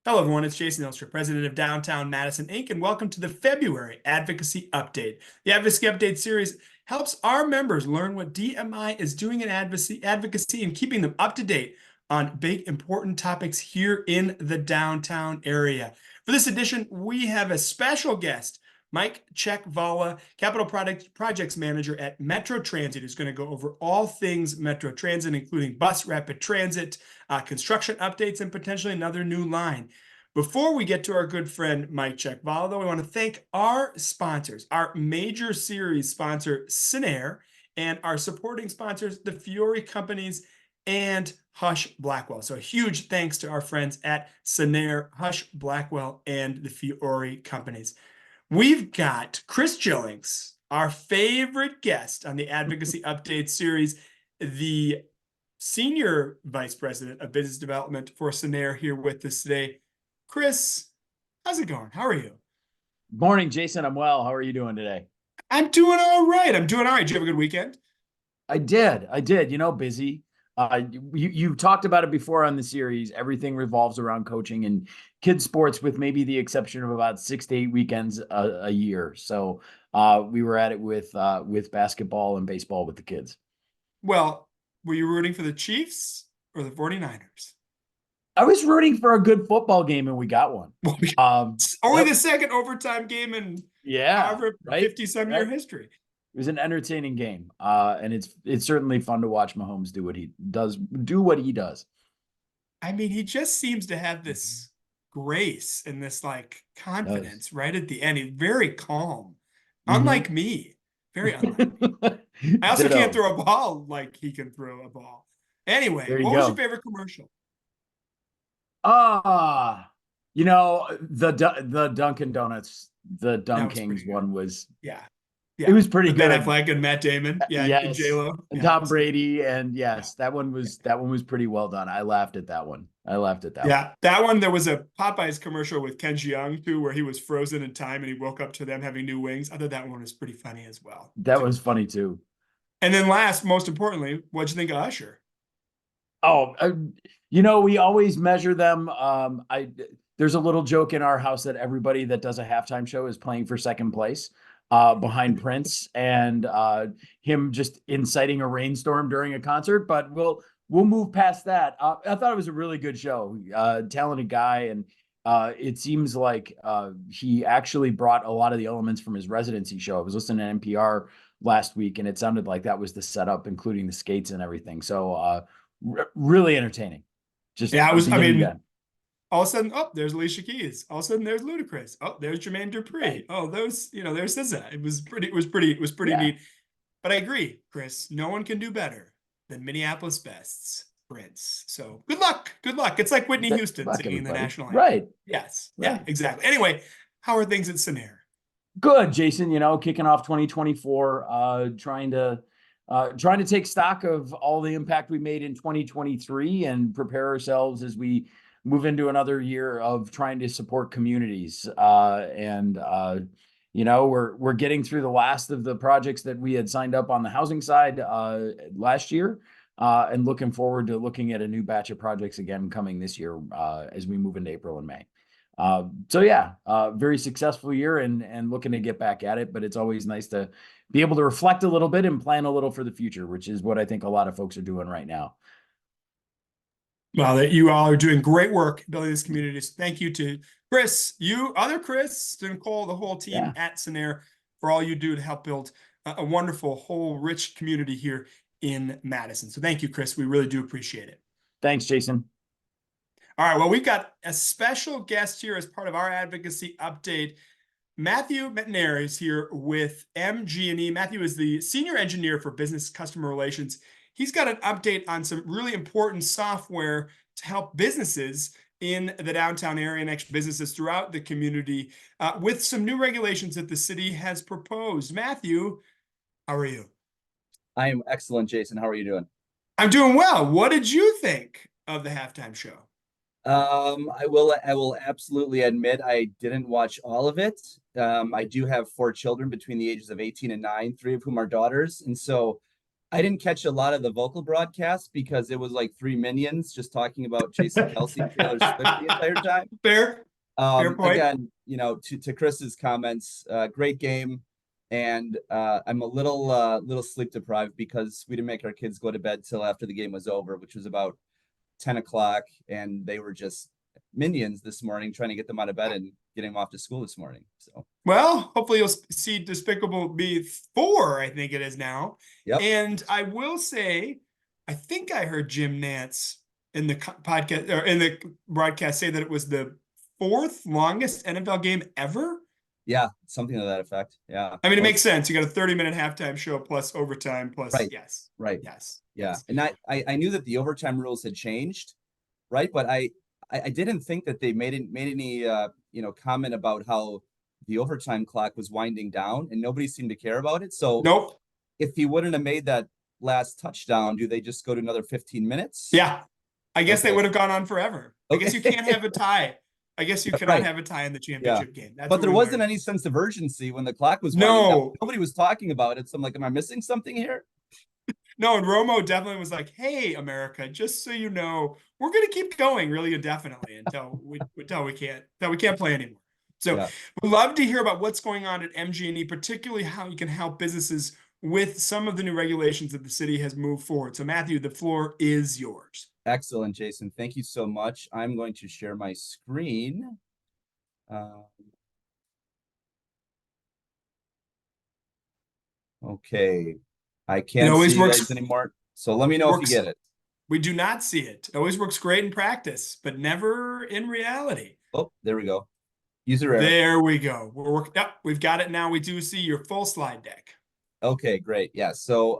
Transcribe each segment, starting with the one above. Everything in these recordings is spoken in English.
Hello, everyone. It's Jason Ilster, president of Downtown Madison Inc., and welcome to the February Advocacy Update. The Advocacy Update series helps our members learn what DMI is doing in advocacy and keeping them up to date on big, important topics here in the downtown area. For this edition, we have a special guest, Mike Cechvala, Capital Projects Manager at Metro Transit, who's going to go over all things Metro Transit, including bus rapid transit, construction updates, and potentially another new line. Before we get to our good friend Mike Cechvala, though, we want to thank our sponsors, our major series sponsor, Matenaer, and our supporting sponsors, the Fiore Companies and Hush Blackwell. So a huge thanks to our friends at Matenaer, Hush Blackwell, and the Fiore Companies. We've got Chris Jillings, our favorite guest on the Advocacy Update series, the Senior Vice President of Business Development for Matenaer, here with us today. Chris, how's it going? How are you? Morning, Jason. I'm well. How are you doing today? I'm doing all right. Did you have a good weekend? I did. Busy. You talked about it before on the series. Everything revolves around coaching and kids sports, with maybe the exception of about 6 to 8 weekends a year. So we were at it with basketball and baseball with the kids. Well, were you rooting for the Chiefs or the 49ers? I was rooting for a good football game, and we got one. Only the second overtime game in however 50-some-year history. It was an entertaining game, and it's certainly fun to watch Mahomes do what he does. I mean, he just seems to have this grace and this confidence right at the end. He's very calm, unlike me. Very unlike me. I also can't throw a ball like he can throw a ball. Anyway, what was your favorite commercial? The Dunkin' Donuts, the Dunkings one was Yeah, it was pretty good. Ben Affleck and Matt Damon, yes. and J-Lo, and Tom Brady, and that one was pretty well done. I laughed at that one. That one. There was a Popeyes commercial with Ken Jeong too, where he was frozen in time and he woke up to them having new wings. I thought that one was pretty funny as well. That was funny too. And then most importantly, what'd you think of Usher? Oh, we always measure them. There's a little joke in our house that everybody that does a halftime show is playing for second place. Behind Prince and him just inciting a rainstorm during a concert, but we'll move past that. I thought it was a really good show, talented guy, and it seems like he actually brought a lot of the elements from his residency show. I was listening to NPR last week, and it sounded like that was the setup, including the skates and everything. So really entertaining. It was. I mean, all of a sudden, there's Alicia Keys. All of a sudden, there's Ludacris. Oh, there's Jermaine Dupri. Right. Oh, there's SZA. It was pretty neat. But I agree, Chris. No one can do better than Minneapolis Best's Prince. So good luck. It's like Whitney Houston singing the national anthem. Right. Yes. Right. Yeah, exactly. Anyway, how are things at Matenaer? Good, Jason. Kicking off 2024, trying to take stock of all the impact we made in 2023 and prepare ourselves as we move into another year of trying to support communities. We're getting through the last of the projects that we had signed up on the housing side last year, and looking forward to looking at a new batch of projects again coming this year as we move into April and May. Very successful year and looking to get back at it, but it's always nice to be able to reflect a little bit and plan a little for the future, which is what I think a lot of folks are doing right now. Well, that you all are doing great work building this community. So thank you to Chris, Chris, to Nicole, the whole team at Matenaer for all you do to help build a wonderful, whole, rich community here in Madison. So thank you, Chris. We really do appreciate it. Thanks, Jason. All right. Well, we've got a special guest here as part of our advocacy update. Matthew Matenaer is here with MG&E. Matthew is the senior engineer for business customer relations. He's got an update on some really important software to help businesses in the downtown area and actually businesses throughout the community with some new regulations that the city has proposed. Matthew, how are you? I am excellent, Jason. How are you doing? I'm doing well. What did you think of the halftime show? I will absolutely admit I didn't watch all of it. I do have 4 children between the ages of 18 and 9, 3 of whom are daughters. And so I didn't catch a lot of the vocal broadcast because it was like three minions just talking about Jason Kelsey and Taylor Swift the entire time. Fair point. Again, you know, to Chris's comments, great game. And I'm a little sleep deprived because we didn't make our kids go to bed till after the game was over, which was about 10 o'clock. And they were just minions this morning, trying to get them out of bed and getting them off to school this morning. So, well, hopefully you'll see Despicable Me 4, I think it is now. yep. And I will say, I think I heard Jim Nantz in the podcast or in the broadcast say that it was the 4th longest NFL game ever. Yeah, something to that effect. Yeah. I mean, it makes sense. You got a 30-minute halftime show plus overtime plus Right. Yes. Right. Yes. Yeah. Yes. And I knew that the overtime rules had changed, right? But I didn't think that they made any you know, comment about how the overtime clock was winding down and nobody seemed to care about it. So Nope. if he wouldn't have made that last touchdown, do they just go to another 15 minutes? Yeah. I guess they Okay. would have gone on forever. I guess you can't have a tie. I guess you That's cannot right. have a tie in the championship game. That's But what there we wasn't learned. any sense of urgency when the clock was winding down. No. Nobody was talking about it. So I'm like, am I missing something here? No, and Romo definitely was like, "Hey, America, just so you know, we're going to keep going really indefinitely until we can't play anymore." So Yeah. we'd love to hear about what's going on at MG&E, particularly how you can help businesses with some of the new regulations that the city has moved forward. So Matthew, the floor is yours. Excellent, Jason. Thank you so much. I'm going to share my screen. Okay. I can't always see you works- guys anymore. So let me know if you get it. We do not see it. It always works great in practice, but never in reality. Oh, there we go. User error. There we go. We're working. Yep, we've got it now. We do see your full slide deck. Okay, great. Yeah. So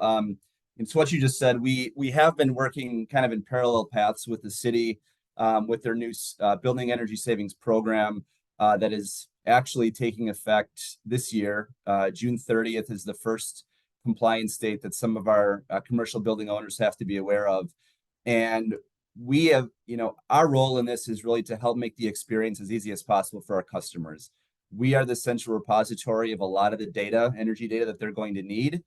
it's what you just said. We have been working kind of in parallel paths with the city with their new building energy savings program that is actually taking effect this year. June 30th is the first compliance date that some of our commercial building owners have to be aware of. And we have, you know, our role in this is really to help make the experience as easy as possible for our customers. We are the central repository of a lot of the data, energy data that they're going to need.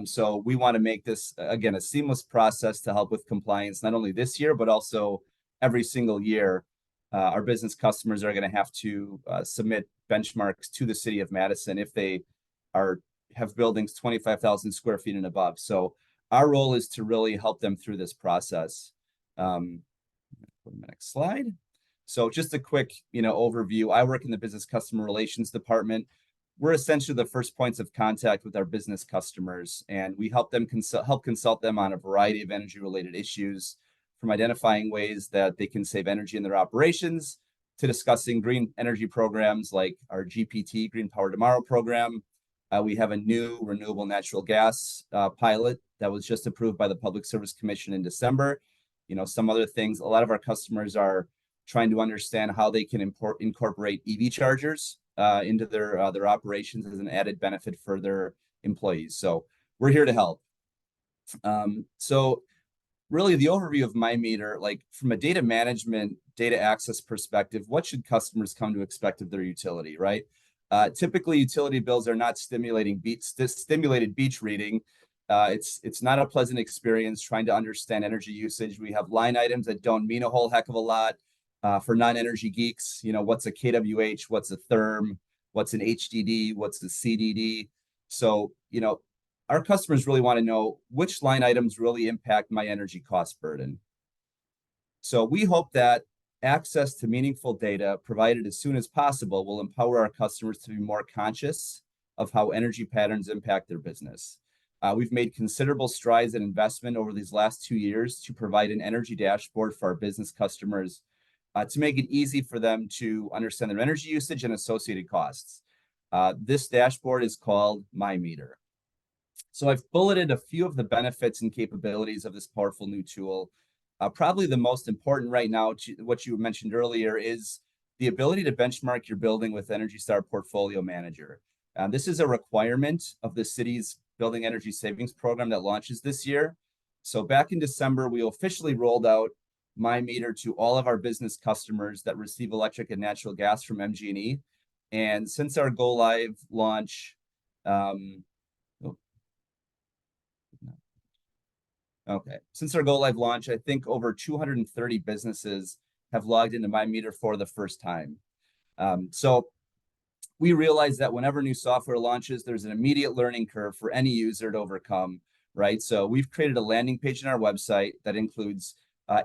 So we want to make this, again, a seamless process to help with compliance, not only this year, but also every single year. Our business customers are going to have to submit benchmarks to the city of Madison if they have buildings 25,000 square feet and above. So our role is to really help them through this process. Go to the next slide. So just a quick, you know, overview. I work in the business customer relations department. We're essentially the first points of contact with our business customers, and we help them consult them on a variety of energy related issues, from identifying ways that they can save energy in their operations to discussing green energy programs like our GPT, Green Power Tomorrow program. We have a new renewable natural gas pilot that was just approved by the Public Service Commission in December. You know, some other things. A lot of our customers are trying to understand how they can incorporate EV chargers into their operations as an added benefit for their employees. So we're here to help. So really the overview of My Meter, like from a data management, data access perspective, what should customers come to expect of their utility, right? Typically, utility bills are not stimulated beach reading. It's not a pleasant experience trying to understand energy usage. We have line items that don't mean a whole heck of a lot. For non-energy geeks, you know, what's a kWh, what's a therm, what's an HDD, what's a CDD. So, you know, our customers really want to know which line items really impact my energy cost burden. So we hope that access to meaningful data provided as soon as possible will empower our customers to be more conscious of how energy patterns impact their business. We've made considerable strides in investment over these last 2 years to provide an energy dashboard for our business customers to make it easy for them to understand their energy usage and associated costs. This dashboard is called My Meter. So I've bulleted a few of the benefits and capabilities of this powerful new tool. Probably the most important right now, what you mentioned earlier, is the ability to benchmark your building with Energy Star Portfolio Manager. This is a requirement of the city's Building Energy Savings Program that launches this year. So back in December, we officially rolled out My Meter to all of our business customers that receive electric and natural gas from MG&E. And since our go live launch, Okay. Since our go live launch, I think over 230 businesses have logged into MyMeter for the first time. So we realize that whenever new software launches, there's an immediate learning curve for any user to overcome, right? So we've created a landing page on our website that includes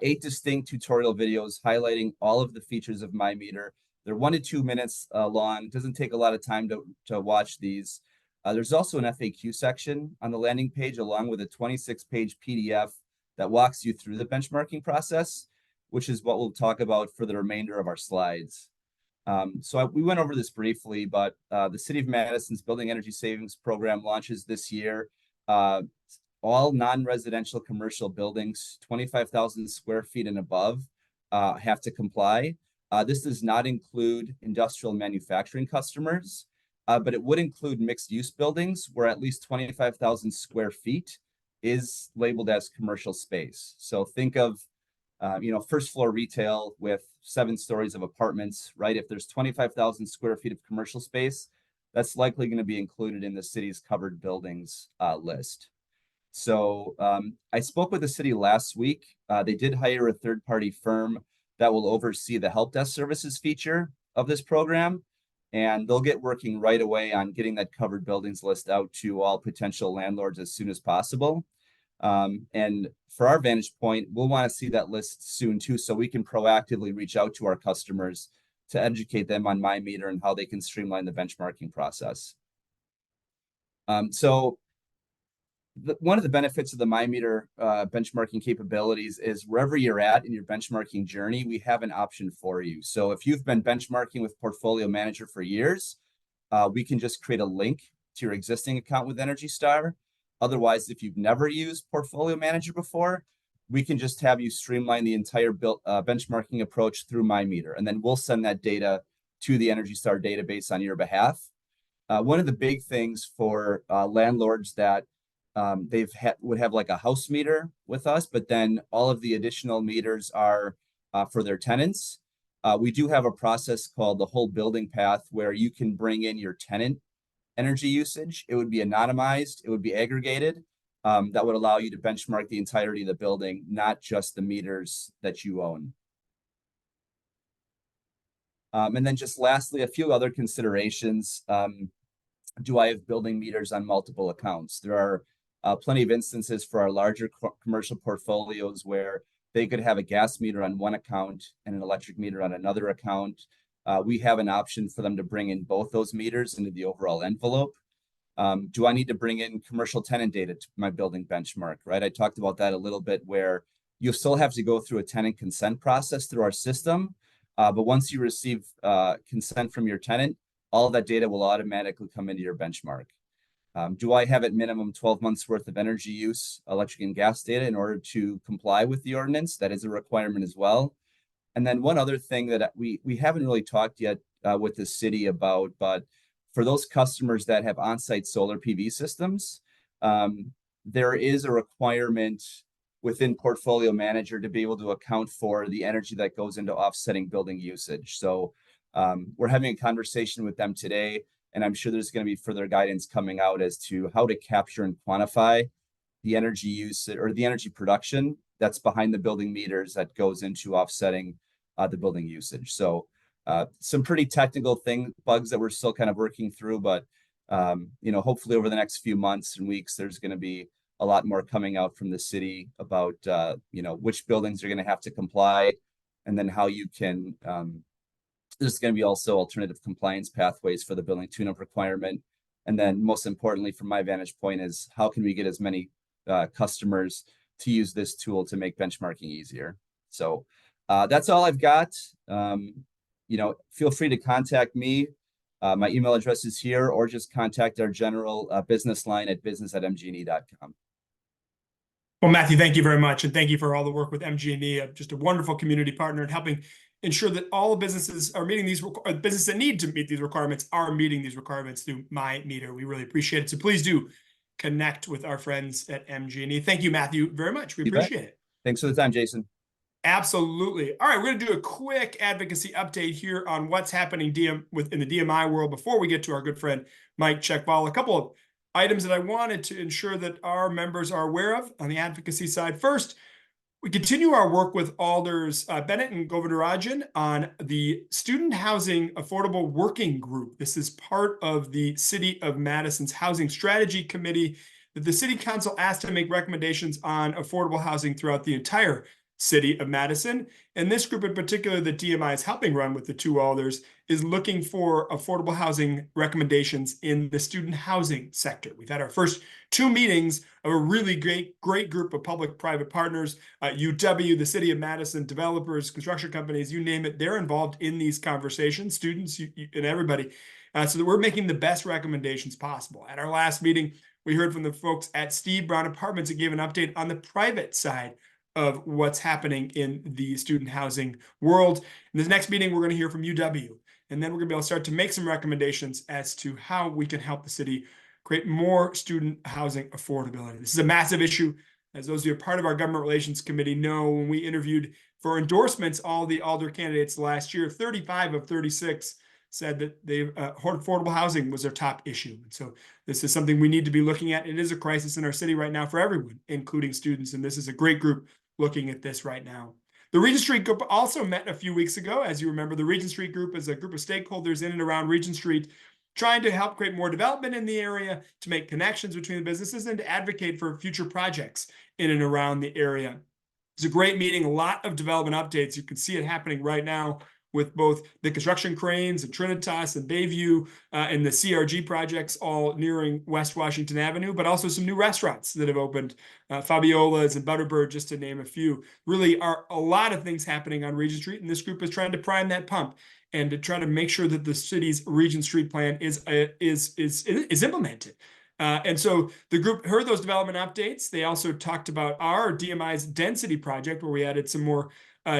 8 distinct tutorial videos highlighting all of the features of MyMeter. They're 1 to 2 minutes long. It doesn't take a lot of time to watch these. There's also an FAQ section on the landing page, along with a 26-page PDF that walks you through the benchmarking process, which is what we'll talk about for the remainder of our slides. We went over this briefly, but the City of Madison's Building Energy Savings Program launches this year. All non-residential commercial buildings, 25,000 square feet and above, have to comply. This does not include industrial manufacturing customers, but it would include mixed-use buildings where at least 25,000 square feet is labeled as commercial space. So think of first floor retail with 7 stories of apartments, right? If there's 25,000 square feet of commercial space, that's likely going to be included in the city's covered buildings list. So I spoke with the city last week. They did hire a third-party firm that will oversee the help desk services feature of this program, and they'll get working right away on getting that covered buildings list out to all potential landlords as soon as possible. And for our vantage point, we'll want to see that list soon too, so we can proactively reach out to our customers to educate them on MyMeter and how they can streamline the benchmarking process. One of the benefits of the MyMeter benchmarking capabilities is wherever you're at in your benchmarking journey, we have an option for you. So if you've been benchmarking with Portfolio Manager for years, we can just create a link to your existing account with Energy Star. Otherwise, if you've never used Portfolio Manager before, we can just have you streamline the entire benchmarking approach through MyMeter, and then we'll send that data to the Energy Star database on your behalf. One of the big things for landlords that would have like a house meter with us, but then all of the additional meters are for their tenants. We do have a process called the whole building path where you can bring in your tenant energy usage. It would be anonymized, it would be aggregated. That would allow you to benchmark the entirety of the building, not just the meters that you own. And then just lastly, a few other considerations. Do I have building meters on multiple accounts? There are plenty of instances for our larger commercial portfolios where they could have a gas meter on one account and an electric meter on another account. We have an option for them to bring in both those meters into the overall envelope. Do I need to bring in commercial tenant data to my building benchmark, right? I talked about that a little bit, where you still have to go through a tenant consent process through our system. But once you receive consent from your tenant, all of that data will automatically come into your benchmark. Do I have at minimum 12 months worth of energy use, electric and gas data in order to comply with the ordinance? That is a requirement as well. And then one other thing that we haven't really talked yet with the city about, but for those customers that have on-site solar PV systems, there is a requirement within Portfolio Manager to be able to account for the energy that goes into offsetting building usage. So we're having a conversation with them today, and I'm sure there's going to be further guidance coming out as to how to capture and quantify the energy use or the energy production that's behind the building meters that goes into offsetting the building usage. So some pretty technical bugs that we're still kind of working through, but hopefully over the next few months and weeks, there's going to be a lot more coming out from the city about which buildings are going to have to comply, and then how you can. There's going to be also alternative compliance pathways for the building tune-up requirement, and then most importantly, from my vantage point, is how can we get as many customers to use this tool to make benchmarking easier. So that's all I've got. Feel free to contact me. My email address is here, or just contact our general business line at business@mgne.com. Well, Matthew, thank you very much. And thank you for all the work with MG&E, just a wonderful community partner in helping ensure that all businesses are meeting these businesses that need to meet these requirements are meeting these requirements through MyMeter. We really appreciate it. So please do connect with our friends at MG&E. Thank you, Matthew, very much. We appreciate it. Thanks for the time, Jason. Absolutely. All right, we're going to do a quick advocacy update here on what's happening in the DMI world before we get to our good friend Mike Cechvala. A couple items that I wanted to ensure that our members are aware of on the advocacy side. First, we continue our work with Alders Bennett and Govindarajan on the Student Housing Affordable Working Group. This is part of the City of Madison's Housing Strategy Committee that the City Council asked to make recommendations on affordable housing throughout the entire City of Madison. And this group in particular that DMI is helping run with the two Alders is looking for affordable housing recommendations in the student housing sector. We've had our first 2 meetings of a really great group of public-private partners, UW, the City of Madison, developers, construction companies, you name it, they're involved in these conversations, students and everybody, so that we're making the best recommendations possible. At our last meeting, we heard from the folks at Steve Brown Apartments that gave an update on the private side of what's happening in the student housing world. In this next meeting, we're going to hear from UW, and then we're going to be able to start to make some recommendations as to how we can help the city create more student housing affordability. This is a massive issue. As those of you who are part of our government relations committee know, when we interviewed for endorsements all the Alder candidates last year, 35 of 36 said that affordable housing was their top issue. And so this is something we need to be looking at. It is a crisis in our city right now for everyone, including students. And this is a great group looking at this right now. The Regent Street Group also met a few weeks ago. As you remember, the Regent Street Group is a group of stakeholders in and around Regent Street trying to help create more development in the area, to make connections between the businesses, and to advocate for future projects in and around the area. It's a great meeting, a lot of development updates. You can see it happening right now with both the construction cranes and Trinitas and Bayview and the CRG projects all nearing West Washington Avenue, but also some new restaurants that have opened, Fabiola's and Butterbird, just to name a few. Really are a lot of things happening on Regent Street, and this group is trying to prime that pump and to try to make sure that the city's Regent Street plan is implemented. And so the group heard those development updates. They also talked about our DMI's density project, where we added some more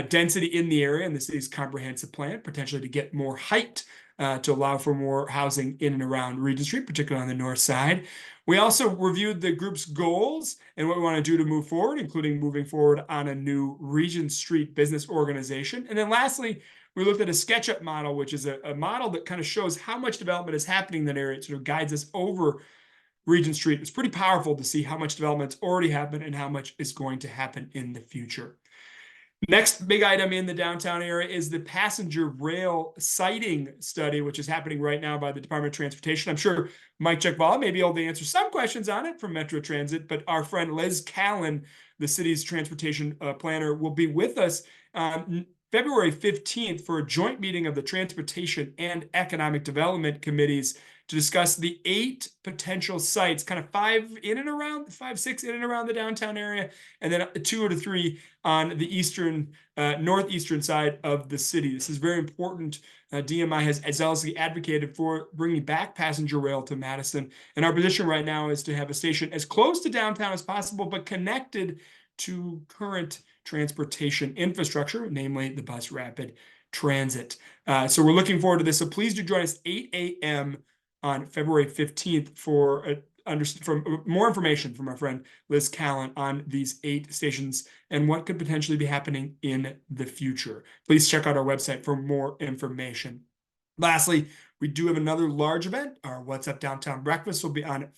density in the area in the city's comprehensive plan, potentially to get more height to allow for more housing in and around Regent Street, particularly on the north side. We also reviewed the group's goals and what we want to do to move forward, including moving forward on a new Regent Street business organization. And then lastly, we looked at a SketchUp model, which is a model that kind of shows how much development is happening in that area. It sort of guides us over Regent Street. It's pretty powerful to see how much development's already happened and how much is going to happen in the future. Next big item in the downtown area is the passenger rail siting study, which is happening right now by the Department of Transportation. I'm sure Mike Cechvala may be able to answer some questions on it from Metro Transit, but our friend Liz Callan, the city's transportation planner, will be with us February 15th for a joint meeting of the Transportation and Economic Development Committees to discuss the 8 potential sites, kind of 5, 6 in and around the downtown area, and then 2 to 3 on the northeastern side of the city. This is very important. DMI has zealously advocated for bringing back passenger rail to Madison. And our position right now is to have a station as close to downtown as possible, but connected to current transportation infrastructure, namely the bus rapid transit. So we're looking forward to this. So please do join us 8 a.m. on February 15th for more information from our friend Liz Callan on these 8 stations and what could potentially be happening in the future. Please check out our website for more information. Lastly, we do have another large event. Our What's Up Downtown Breakfast will be on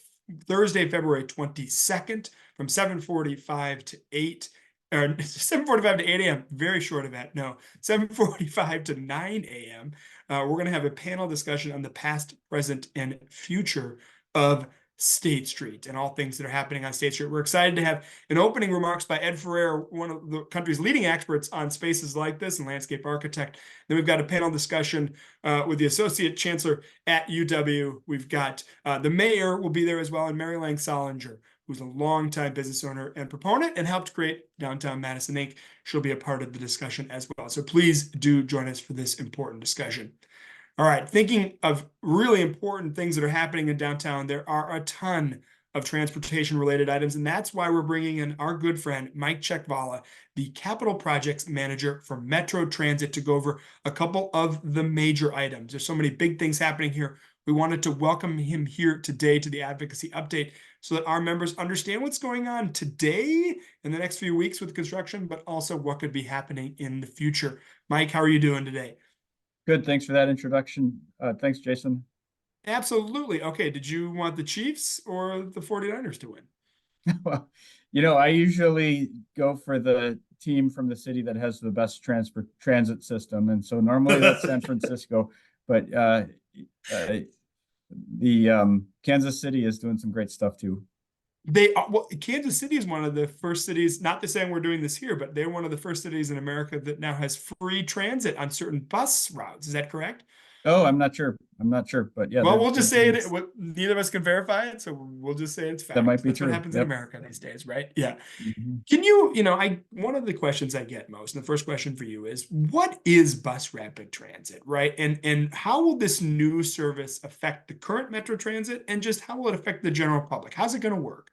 Thursday, February 22nd from 7:45 to 8. Or 7:45 to 8 a.m. Very short event. No, 7:45 to 9 a.m. We're going to have a panel discussion on the past, present, and future of State Street and all things that are happening on State Street. We're excited to have an opening remarks by Ed Ferrer, one of the country's leading experts on spaces like this and landscape architect. Then we've got a panel discussion with the Associate Chancellor at UW. We've got the mayor will be there as well, and Mary Lang Solinger, who's a longtime business owner and proponent and helped create Downtown Madison Inc. She'll be a part of the discussion as well. So please do join us for this important discussion. All right, thinking of really important things that are happening in downtown, there are a ton of transportation-related items, and that's why we're bringing in our good friend, Mike Cechvala, the Capital Projects Manager for Metro Transit, to go over a couple of the major items. There's so many big things happening here. We wanted to welcome him here today to the Advocacy Update so that our members understand what's going on today in the next few weeks with construction, but also what could be happening in the future. Mike, how are you doing today? Good. Thanks for that introduction. Thanks, Jason. Absolutely. Okay, did you want the Chiefs or the 49ers to win? Well, I usually go for the team from the city that has the best transit system, and so normally that's San Francisco, but the Kansas City is doing some great stuff too. They are, well, Kansas City is one of the first cities, not to say we're doing this here, but they're one of the first cities in America that now has free transit on certain bus routes. Is that correct? Oh, I'm not sure. But yeah, Well, we'll just say doing it. Neither of us can verify it, so we'll just say it's That might fact. be That's what true. happens in Yep. America these days, right? Yeah. Mhm. Can one of the questions I get most, and the first question for you is, what is bus rapid transit, right? And how will this new service affect the current Metro Transit, and just how will it affect the general public? How's it going to work?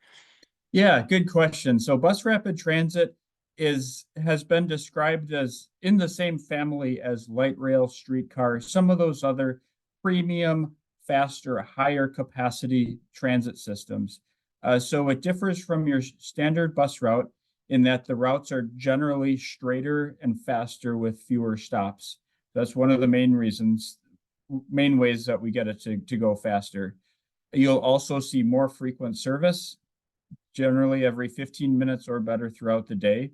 Yeah, good question. So bus rapid transit has been described as in the same family as light rail, streetcar, some of those other premium, faster, higher capacity transit systems. So it differs from your standard bus route in that the routes are generally straighter and faster with fewer stops. That's one of the main ways that we get it to go faster. You'll also see more frequent service, generally every 15 minutes or better throughout the day.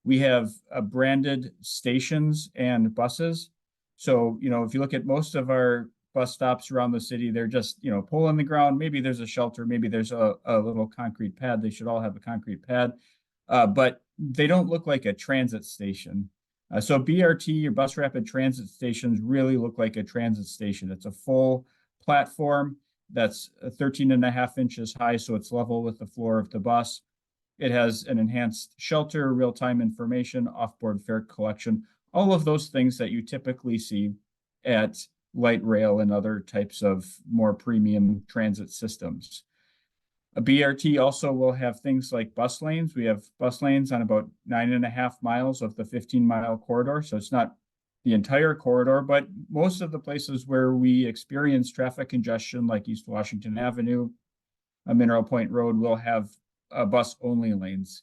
We have branded stations and buses. So, if you look at most of our bus stops around the city, they're just, pole in the ground. Maybe there's a shelter, maybe there's a little concrete pad. They should all have a concrete pad, but they don't look like a transit station. So BRT or bus rapid transit stations really look like a transit station. It's a full platform that's 13.5 inches high, so it's level with the floor of the bus. It has an enhanced shelter, real-time information, off-board fare collection, all of those things that you typically see at light rail and other types of more premium transit systems. A BRT also will have things like bus lanes. We have bus lanes on about 9.5 miles of the 15-mile corridor, so it's not the entire corridor, but most of the places where we experience traffic congestion, like East Washington Avenue, Mineral Point Road, will have bus-only lanes.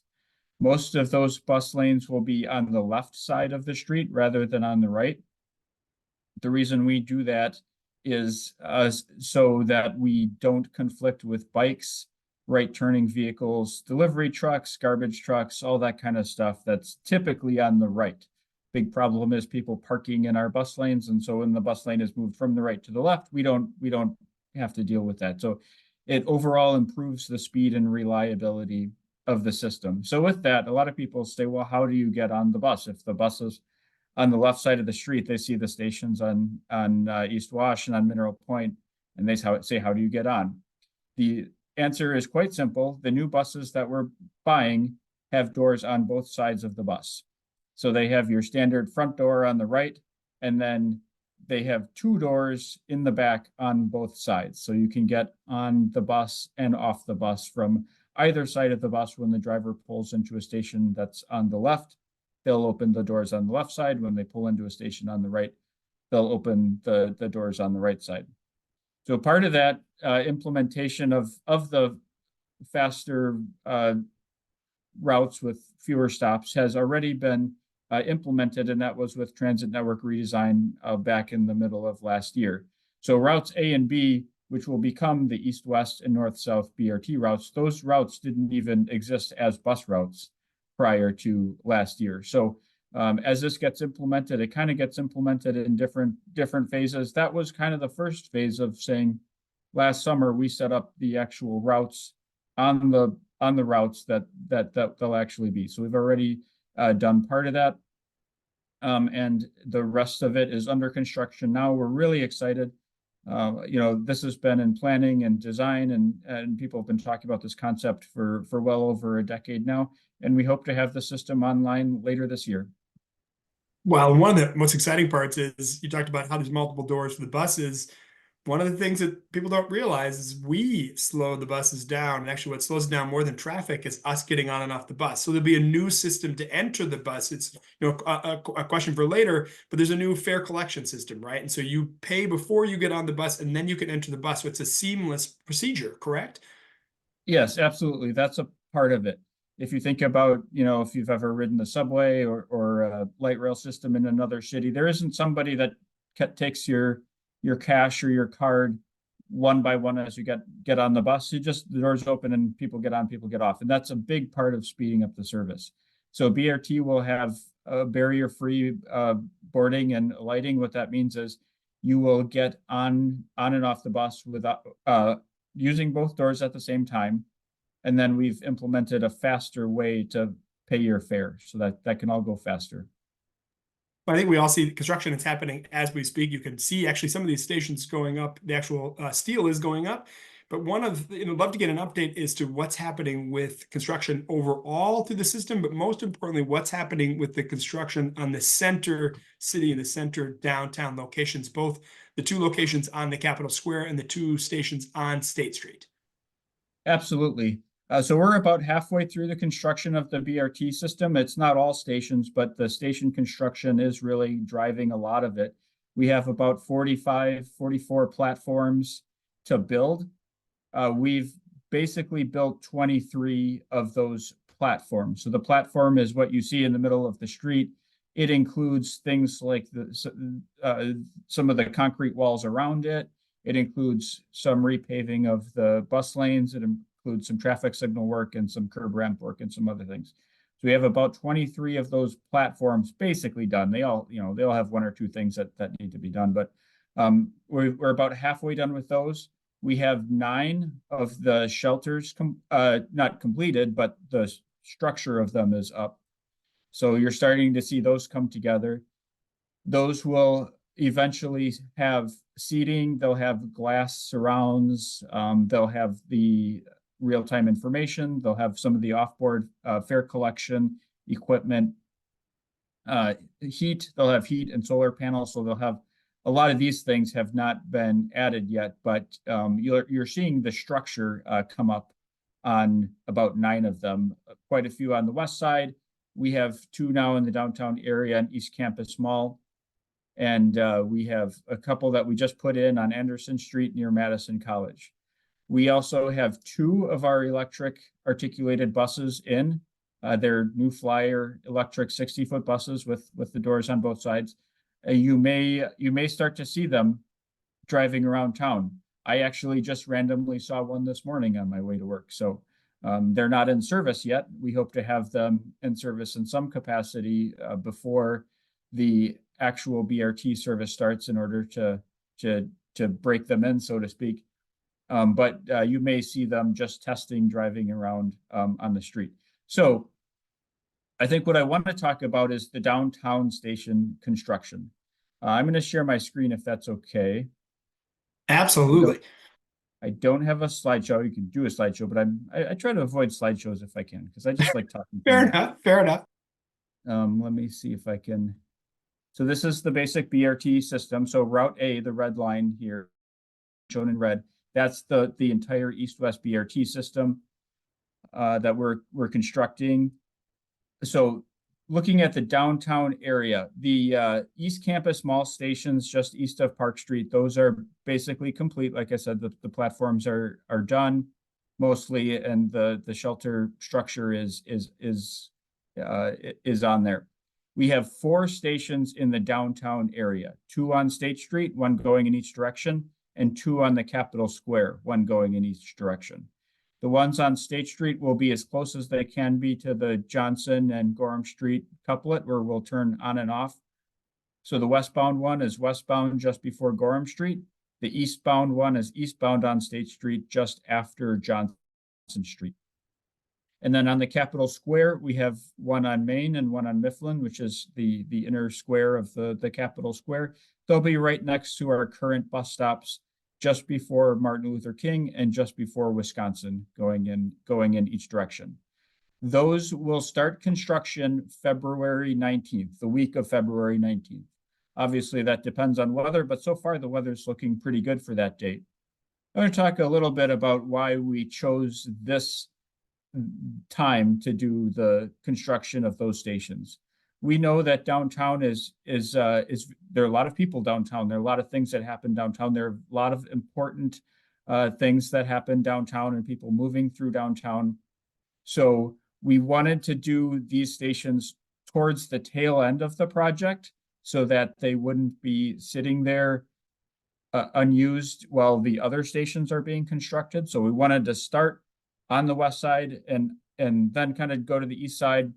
Most of those bus lanes will be on the left side of the street rather than on the right. The reason we do that is so that we don't conflict with bikes, right turning vehicles, delivery trucks, garbage trucks, all that kind of stuff that's typically on the right. Big problem is people parking in our bus lanes, and so when the bus lane is moved from the right to the left, we don't have to deal with that. So it overall improves the speed and reliability of the system. So with that, a lot of people say, well, how do you get on the bus? If the bus is on the left side of the street, they see the stations on East Wash and on Mineral Point, and they say, how do you get on? The answer is quite simple. The new buses that we're buying have doors on both sides of the bus. So they have your standard front door on the right, and then they have two doors in the back on both sides. So you can get on the bus and off the bus from either side of the bus. When the driver pulls into a station that's on the left, they'll open the doors on the left side. When they pull into a station on the right, they'll open the doors on the right side. So part of that implementation of the faster routes with fewer stops has already been implemented, and that was with transit network redesign back in the middle of last year. So routes A and B, which will become the east-west and north-south BRT routes, those routes didn't even exist as bus routes prior to last year. So as this gets implemented, it kind of gets implemented in different phases. That was kind of the first phase of saying, last summer we set up the actual routes on the routes that they'll actually be. So we've already done part of that, and the rest of it is under construction now. We're really excited. This has been in planning and design, and people have been talking about this concept for well over a decade now, and we hope to have the system online later this year. Well, one of the most exciting parts is you talked about how there's multiple doors for the buses. One of the things that people don't realize is we slow the buses down. And actually, what slows down more than traffic is us getting on and off the bus. So there'll be a new system to enter the bus. It's a question for later, but there's a new fare collection system, right? And so you pay before you get on the bus, and then you can enter the bus. So it's a seamless procedure, correct? Yes, absolutely. That's a part of it. If you think about, if you've ever ridden the subway or a light rail system in another city, there isn't somebody that takes your cash or your card, one by one as you get on the bus. The doors open and people get on, people get off. And that's a big part of speeding up the service. So BRT will have barrier-free boarding and lighting. What that means is you will get on and off the bus without using both doors at the same time. And then we've implemented a faster way to pay your fare so that can all go faster. I think we all see the construction that's happening as we speak. You can see actually some of these stations going up. The actual steel is going up. But one of, love to get an update as to what's happening with construction overall through the system, but most importantly, what's happening with the construction on the center city and the center downtown locations, both the two locations on the Capitol Square and the two stations on State Street. Absolutely. So we're about halfway through the construction of the BRT system. It's not all stations, but the station construction is really driving a lot of it. We have about 44 platforms to build. We've basically built 23 of those platforms. So the platform is what you see in the middle of the street. It includes things like some of the concrete walls around it. It includes some repaving of the bus lanes. It includes some traffic signal work and some curb ramp work and some other things. So we have about 23 of those platforms basically done. They all have one or two things that need to be done, but we're about halfway done with those. We have 9 of the shelters not completed, but the structure of them is up. So you're starting to see those come together. Those will eventually have seating. They'll have glass surrounds. They'll have the real-time information. They'll have some of the off-board fare collection equipment, heat. They'll have heat and solar panels. So they'll have a lot of these things have not been added yet, but you're seeing the structure come up on about 9 of them. Quite a few on the west side. We have 2 now in the downtown area and East Campus Mall. And we have a couple that we just put in on Anderson Street near Madison College. We also have 2 of our electric articulated buses in. They're New Flyer electric 60-foot buses with the doors on both sides. You may start to see them driving around town. I actually just randomly saw one this morning on my way to work. So they're not in service yet. We hope to have them in service in some capacity before the actual BRT service starts in order to break them in, so to speak. But you may see them just testing driving around on the street. So I think what I want to talk about is the downtown station construction. I'm going to share my screen if that's okay. Absolutely. I don't have a slideshow. You can do a slideshow, but I try to avoid slideshows if I can, because I just like talking. Fair enough. Fair enough. Let me see if I can. So this is the basic BRT system. So Route A, the red line here, shown in red, that's the entire east-west BRT system that we're constructing. So looking at the downtown area, the East Campus Mall stations just east of Park Street, those are basically complete. Like I said, the platforms are done mostly, and the shelter structure is on there. We have 4 stations in the downtown area, 2 on State Street, 1 going in each direction, and 2 on the Capitol Square, 1 going in each direction. The ones on State Street will be as close as they can be to the Johnson and Gorham Street couplet, where we'll turn on and off. So the westbound one is westbound just before Gorham Street. The eastbound one is eastbound on State Street just after Johnson Street. And then on the Capitol Square, we have 1 on Main and 1 on Mifflin, which is the inner square of the Capitol Square. They'll be right next to our current bus stops, just before Martin Luther King and just before Wisconsin, going in each direction. Those will start construction February 19th, the week of February 19th. Obviously, that depends on weather, but so far the weather's looking pretty good for that date. I'm going to talk a little bit about why we chose this time to do the construction of those stations. We know that downtown there are a lot of people downtown. There are a lot of things that happen downtown. There are a lot of important things that happen downtown and people moving through downtown. So we wanted to do these stations towards the tail end of the project so that they wouldn't be sitting there unused while the other stations are being constructed. So we wanted to start on the west side and then kind of go to the east side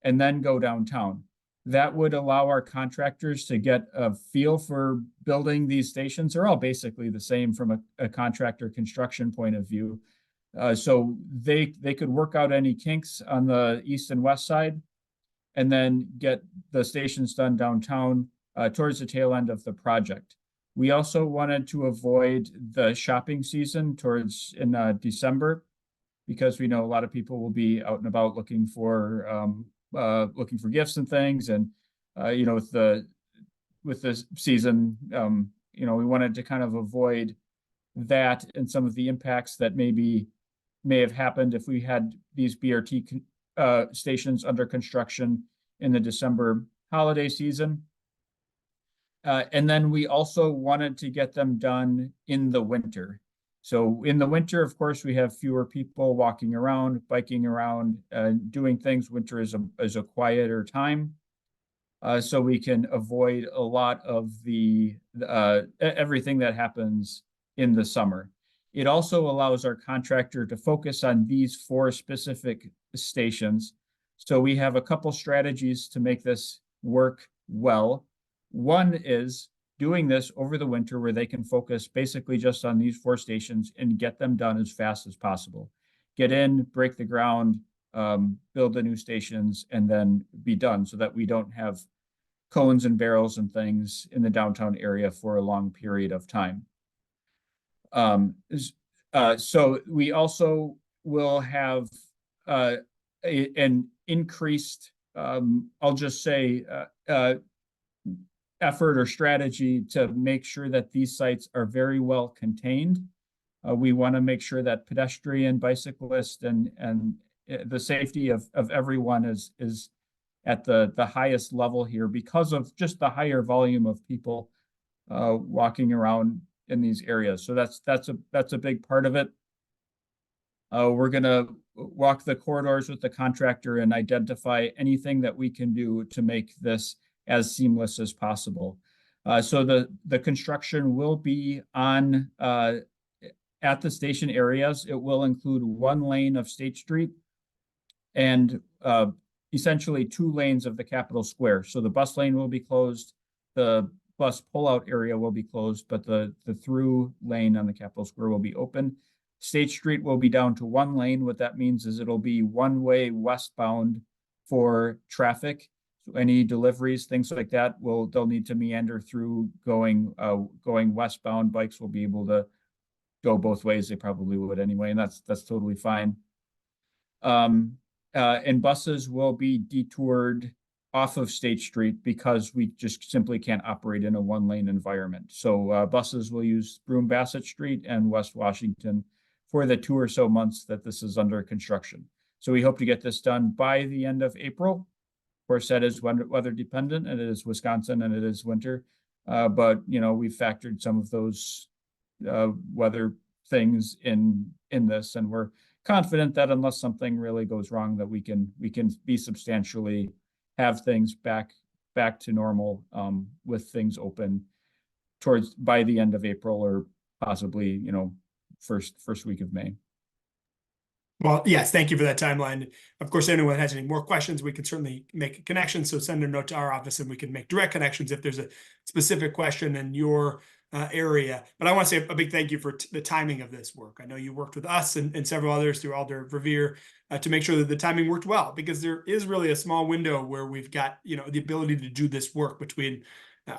and then go downtown. That would allow our contractors to get a feel for building these stations. They're all basically the same from a contractor construction point of view. So they could work out any kinks on the east and west side and then get the stations done downtown towards the tail end of the project. We also wanted to avoid the shopping season in December, because we know a lot of people will be out and about looking for gifts and things, and with the season, we wanted to kind of avoid that and some of the impacts that may have happened if we had these BRT stations under construction in the December holiday season. And then we also wanted to get them done in the winter. So in the winter, of course, we have fewer people walking around, biking around, doing things. Winter is a quieter time. So we can avoid a lot of the everything that happens in the summer. It also allows our contractor to focus on these 4 specific stations. So we have a couple strategies to make this work well. One is doing this over the winter, where they can focus basically just on these 4 stations and get them done as fast as possible. Get in, break the ground, build the new stations, and then be done, so that we don't have cones and barrels and things in the downtown area for a long period of time. So we also will have an increased, I'll just say, effort or strategy to make sure that these sites are very well contained. We want to make sure that pedestrian, bicyclist, and the safety of everyone is at the highest level here, because of just the higher volume of people walking around in these areas. So that's a big part of it. We're going to walk the corridors with the contractor and identify anything that we can do to make this as seamless as possible. So the construction will be on at the station areas. It will include 1 lane of State Street and essentially 2 lanes of the Capitol Square. So the bus lane will be closed, the bus pullout area will be closed, but the through lane on the Capitol Square will be open. State Street will be down to 1 lane. What that means is it'll be one-way westbound for traffic. So any deliveries, things like that, they'll need to meander through going westbound. Bikes will be able to go both ways. They probably would anyway, and that's totally fine. And buses will be detoured off of State Street, because we just simply can't operate in a 1-lane environment. So buses will use Broome Bassett Street and West Washington for the 2 or so months that this is under construction. So we hope to get this done by the end of April. Of course, that is weather dependent, and it is Wisconsin and it is winter. But we've factored some of those weather things in this, and we're confident that unless something really goes wrong, that we can be substantially have things back to normal, with things open by the end of April, or possibly first week of May. Well, yes, thank you for that timeline. Of course, anyone has any more questions, we can certainly make a connection. So send a note to our office and we can make direct connections if there's a specific question in your area. But I want to say a big thank you for the timing of this work. I know you worked with us and several others through Alder Revere to make sure that the timing worked well, because there is really a small window where we've got the ability to do this work between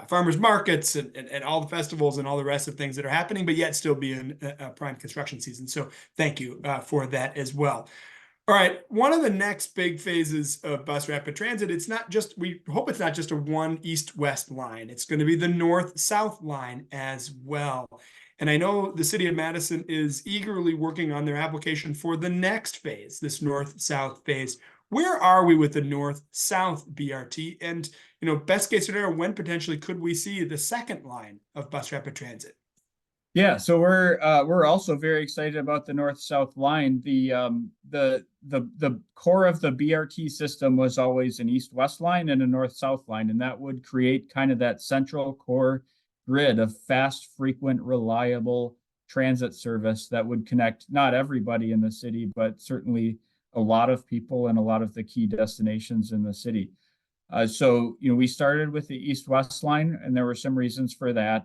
farmers markets and all the festivals and all the rest of things that are happening, but yet still be in a prime construction season. So thank you for that as well. All right, one of the next big phases of bus rapid transit, we hope it's not just a 1 east-west line. It's going to be the north-south line as well. And I know the city of Madison is eagerly working on their application for the next phase, this north-south phase. Where are we with the north-south BRT? And, best case scenario, when potentially could we see the second line of bus rapid transit? Yeah, so we're also very excited about the north-south line. The core of the BRT system was always an east-west line and a north-south line, and that would create kind of that central core grid of fast, frequent, reliable transit service that would connect not everybody in the city, but certainly a lot of people and a lot of the key destinations in the city. So, we started with the east-west line, and there were some reasons for that.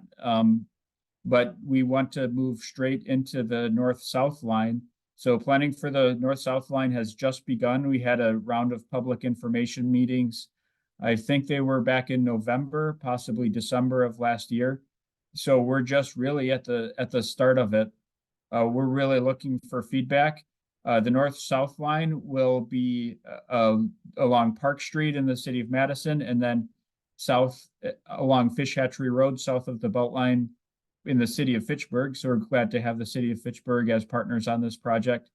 But we want to move straight into the north-south line. So planning for the north-south line has just begun. We had a round of public information meetings. I think they were back in November, possibly December of last year. So we're just really at the start of it. We're really looking for feedback. The north-south line will be along Park Street in the city of Madison, and then south along Fish Hatchery Road, south of the Beltline in the city of Fitchburg. So we're glad to have the city of Fitchburg as partners on this project.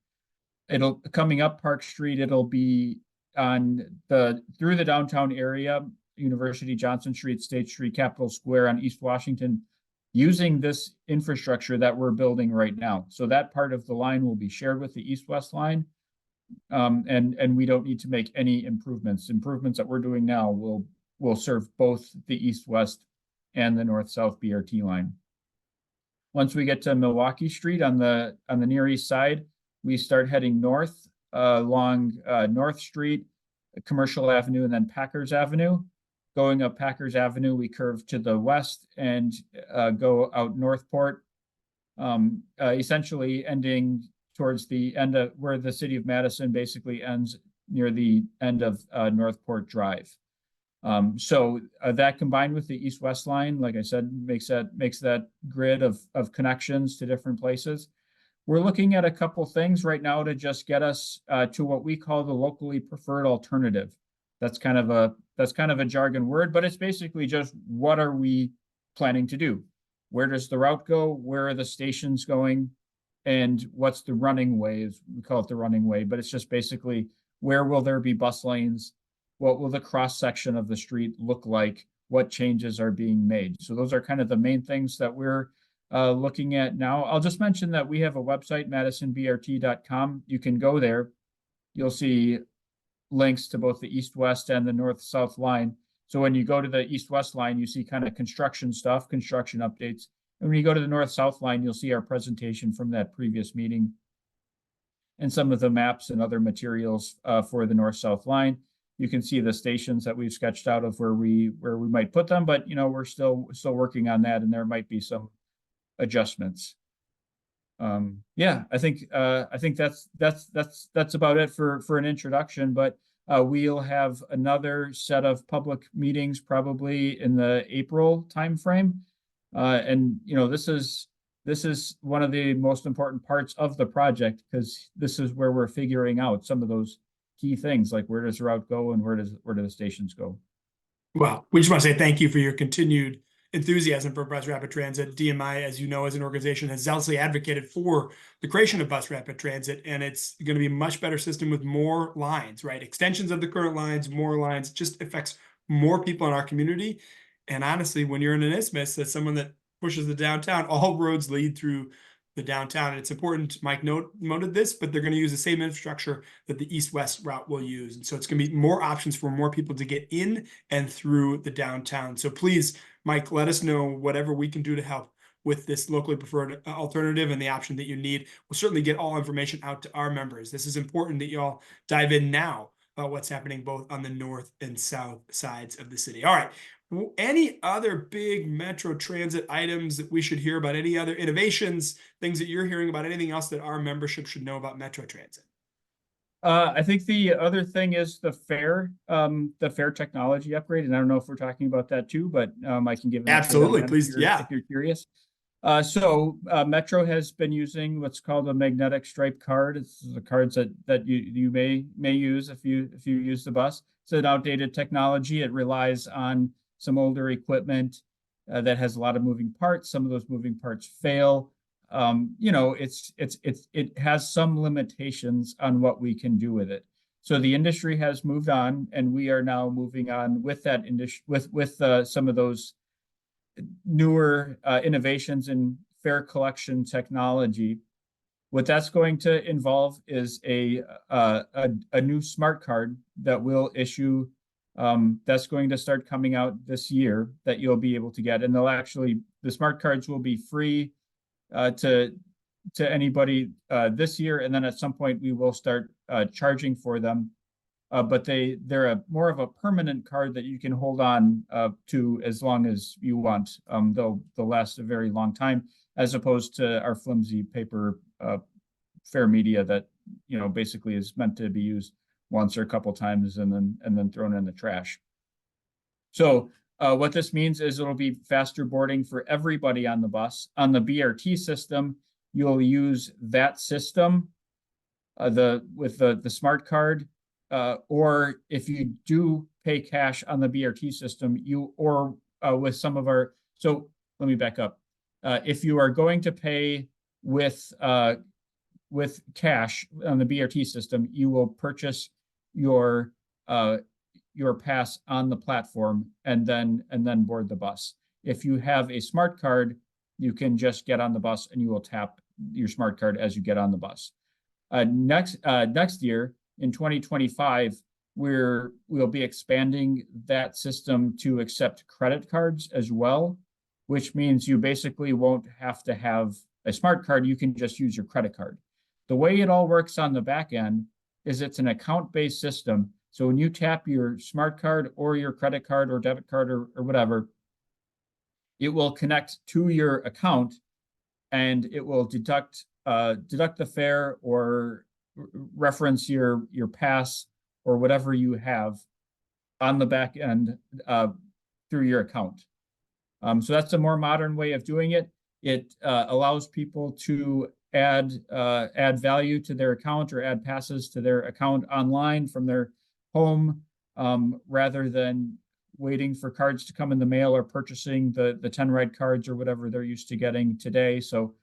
Coming up Park Street, it'll be through the downtown area, University, Johnson Street, State Street, Capitol Square on East Washington, using this infrastructure that we're building right now. So that part of the line will be shared with the east-west line. And we don't need to make any improvements. Improvements that we're doing now will serve both the east-west and the north-south BRT line. Once we get to Milwaukee Street on the Near East side, we start heading north along North Street, Commercial Avenue, and then Packers Avenue. Going up Packers Avenue, we curve to the west and go out Northport, essentially ending towards the end of where the city of Madison basically ends, near the end of Northport Drive. So that combined with the east-west line, like I said, makes that grid of connections to different places. We're looking at a couple things right now to just get us to what we call the locally preferred alternative. That's kind of a jargon word, but it's basically just, what are we planning to do? Where does the route go? Where are the stations going? And what's the running way? We call it the running way, but it's just basically, where will there be bus lanes? What will the cross section of the street look like? What changes are being made? So those are kind of the main things that we're looking at now. I'll just mention that we have a website, madisonbrt.com. You can go there. You'll see links to both the east-west and the north-south line. So when you go to the east-west line, you see kind of construction stuff, construction updates. And when you go to the north-south line, you'll see our presentation from that previous meeting and some of the maps and other materials for the north-south line. You can see the stations that we've sketched out of where we might put them, but we're still working on that, and there might be some adjustments. Yeah, I think that's about it for an introduction, but we'll have another set of public meetings probably in the April timeframe. And this is one of the most important parts of the project, because this is where we're figuring out some of those key things, like where does the route go and where do the stations go. Well, we just want to say thank you for your continued enthusiasm for bus rapid transit. DMI, as you know, as an organization, has zealously advocated for the creation of bus rapid transit, and it's going to be a much better system with more lines, right? Extensions of the current lines, more lines, just affects more people in our community. And honestly, when you're in an isthmus, as someone that pushes the downtown, all roads lead through the downtown. And it's important, Mike noted this, but they're going to use the same infrastructure that the east-west route will use. And so it's going to be more options for more people to get in and through the downtown. So please, Mike, let us know whatever we can do to help with this locally preferred alternative and the option that you need. We'll certainly get all information out to our members. This is important that you all dive in now about what's happening both on the north and south sides of the city. All right. Any other big Metro Transit items that we should hear about? Any other innovations, things that you're hearing about, anything else that our membership should know about Metro Transit? I think the other thing is the fare technology upgrade. And I don't know if we're talking about that too, but I can give an Absolutely, please. if you're curious. So Metro has been using what's called a magnetic stripe card. It's the cards that you may use if you use the bus. It's an outdated technology. It relies on some older equipment that has a lot of moving parts. Some of those moving parts fail. It has some limitations on what we can do with it. So the industry has moved on, and we are now moving on with that industry with some of those newer innovations in fare collection technology. What that's going to involve is a new smart card that will issue That's going to start coming out this year that you'll be able to get. And the smart cards will be free to anybody this year. And then at some point we will start charging for them. But they're more of a permanent card that you can hold on to as long as you want. They'll last a very long time, as opposed to our flimsy paper fare media that basically is meant to be used once or a couple times and then thrown in the trash. So what this means is it'll be faster boarding for everybody on the bus. On the BRT system, you'll use that system with the smart card. Or if you do pay cash on the BRT system, with some of our, so let me back up. If you are going to pay with cash on the BRT system, you will purchase your pass on the platform and then board the bus. If you have a smart card, you can just get on the bus and you will tap your smart card as you get on the bus. Next year, in 2025, we'll be expanding that system to accept credit cards as well, which means you basically won't have to have a smart card. You can just use your credit card. The way it all works on the back end is it's an account-based system. So when you tap your smart card or your credit card or debit card or whatever, it will connect to your account and it will deduct the fare or reference your pass or whatever you have on the back end through your account. So that's a more modern way of doing it. It allows people to add value to their account or add passes to their account online from their home rather than waiting for cards to come in the mail or purchasing the 10 ride cards or whatever they're used to getting today. So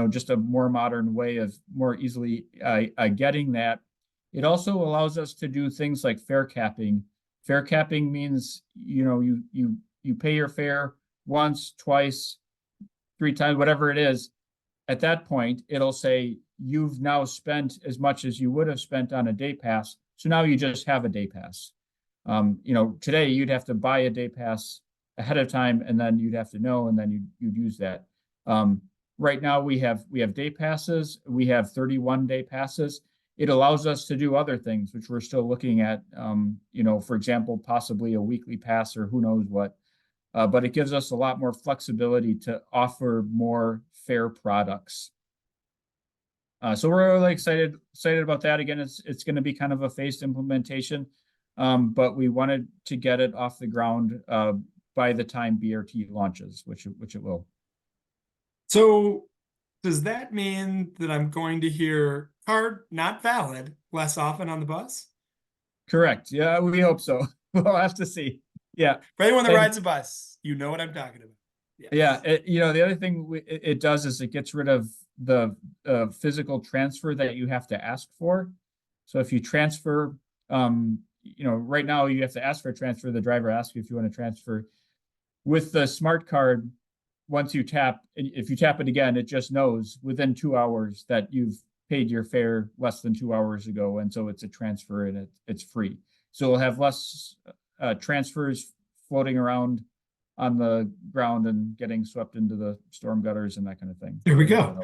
just a more modern way of more easily getting that. It also allows us to do things like fare capping. Fare capping means, you pay your fare once, twice, 3 times, whatever it is. At that point, it'll say you've now spent as much as you would have spent on a day pass. So now you just have a day pass. Today you'd have to buy a day pass ahead of time and then you'd have to know and then you'd use that. Right now we have day passes. We have 31 day passes. It allows us to do other things, which we're still looking at, for example, possibly a weekly pass or who knows what. But it gives us a lot more flexibility to offer more fare products. So we're really excited about that. Again, it's going to be kind of a phased implementation, but we wanted to get it off the ground by the time BRT launches, which it will. So does that mean that I'm going to hear card not valid less often on the bus? Correct. Yeah, we hope so. We'll have to see. Yeah. For anyone that rides a bus, you know what I'm talking about. Yes. Yeah. The other thing it does is it gets rid of the physical transfer that you have to ask for. So if you transfer, right now you have to ask for a transfer. The driver asks you if you want to transfer. With the smart card, once you tap, if you tap it again, it just knows within 2 hours that you've paid your fare less than 2 hours ago. And so it's a transfer and it's free. So we'll have less transfers floating around on the ground and getting swept into the storm gutters and that kind of thing. There we go.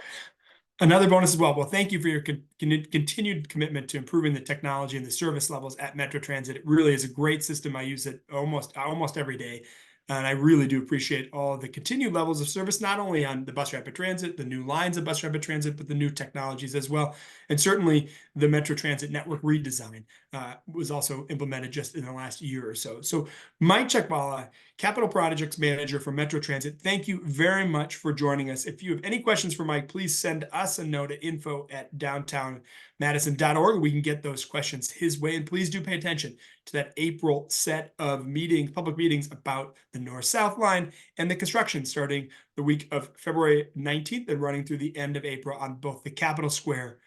Another bonus as well. Well, thank you for your continued commitment to improving the technology and the service levels at Metro Transit. It really is a great system. I use it almost every day. And I really do appreciate all of the continued levels of service, not only on the Bus Rapid Transit, the new lines of Bus Rapid Transit, but the new technologies as well. And certainly the Metro Transit network redesign was also implemented just in the last year or so. So Mike Cechvala, Capital Projects Manager for Metro Transit, thank you very much for joining us. If you have any questions for Mike, please send us a note at info@downtownmadison.org. We can get those questions his way. And please do pay attention to that April set of public meetings about the North-South line and the construction starting the week of February 19th and running through the end of April on both the Capitol Square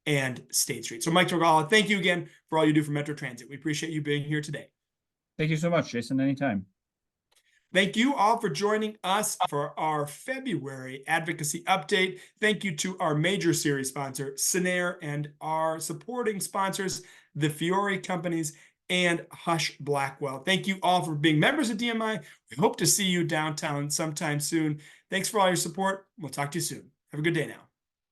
and State Street. So Mike Cechvala, thank you again for all you do for Metro Transit. We appreciate you being here today. Thank you so much, Jason. Anytime. Thank you all for joining us for our February advocacy update. Thank you to our major series sponsor, Matenaer, and our supporting sponsors, the Fiore Companies and Hush Blackwell. Thank you all for being members of DMI. We hope to see you downtown sometime soon. Thanks for all your support. We'll talk to you soon. Have a good day now.